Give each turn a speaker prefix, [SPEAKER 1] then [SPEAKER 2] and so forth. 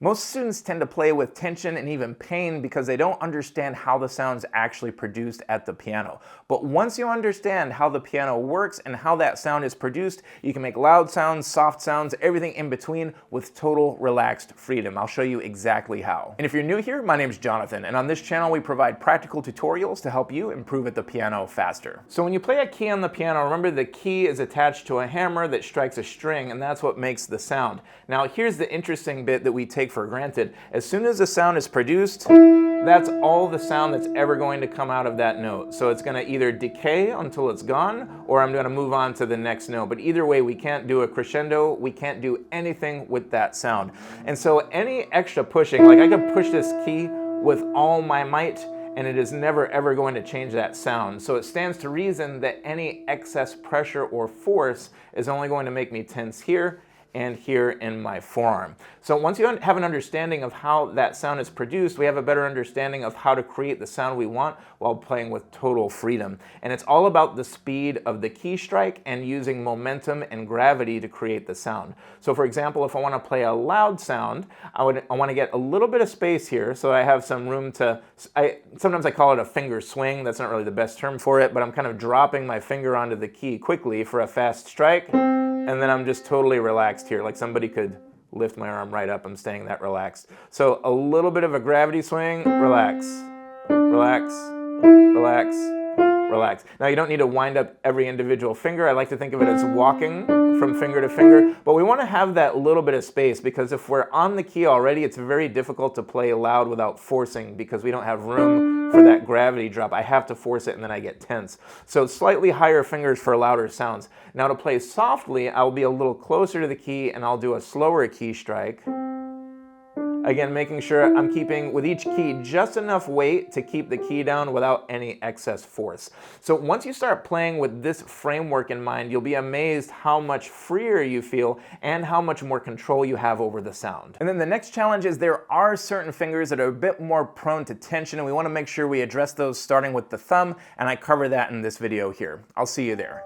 [SPEAKER 1] Most students tend to play with tension and even pain because they don't understand how the sound's actually produced at the piano. But once you understand how the piano works and how that sound is produced, you can make loud sounds, soft sounds, everything in between with total relaxed freedom. I'll show you exactly how. And if you're new here, my name's Jonathan, and on this channel we provide practical tutorials to help you improve at the piano faster. So when you play a key on the piano, remember the key is attached to a hammer that strikes a string, and that's what makes the sound. Now here's the interesting bit that we take for granted. As soon as the sound is produced, that's all the sound that's ever going to come out of that note. So it's going to either decay until it's gone, or I'm going to move on to the next note. But either way, we can't do a crescendo, we can't do anything with that sound. And so any extra pushing, like I could push this key with all my might, and it is never ever going to change that sound. So it stands to reason that any excess pressure or force is only going to make me tense here and here in my forearm. So once you have an understanding of how that sound is produced, we have a better understanding of how to create the sound we want while playing with total freedom. And it's all about the speed of the key strike and using momentum and gravity to create the sound. So for example, if I want to play a loud sound, I want to get a little bit of space here so I have some room to, sometimes I call it a finger swing. That's not really the best term for it, but I'm kind of dropping my finger onto the key quickly for a fast strike. And then I'm just totally relaxed here, like somebody could lift my arm right up. I'm staying that relaxed. So a little bit of a gravity swing, relax, relax, relax, relax. Now you don't need to wind up every individual finger. I like to think of it as walking from finger to finger, but we want to have that little bit of space because if we're on the key already, it's very difficult to play loud without forcing because we don't have room for that gravity drop. I have to force it and then I get tense. So slightly higher fingers for louder sounds. Now to play softly, I'll be a little closer to the key and I'll do a slower key strike. Again, making sure I'm keeping with each key just enough weight to keep the key down without any excess force. So once you start playing with this framework in mind, you'll be amazed how much freer you feel and how much more control you have over the sound. And then the next challenge is there are certain fingers that are a bit more prone to tension, and we want to make sure we address those starting with the thumb, and I cover that in this video here. I'll see you there.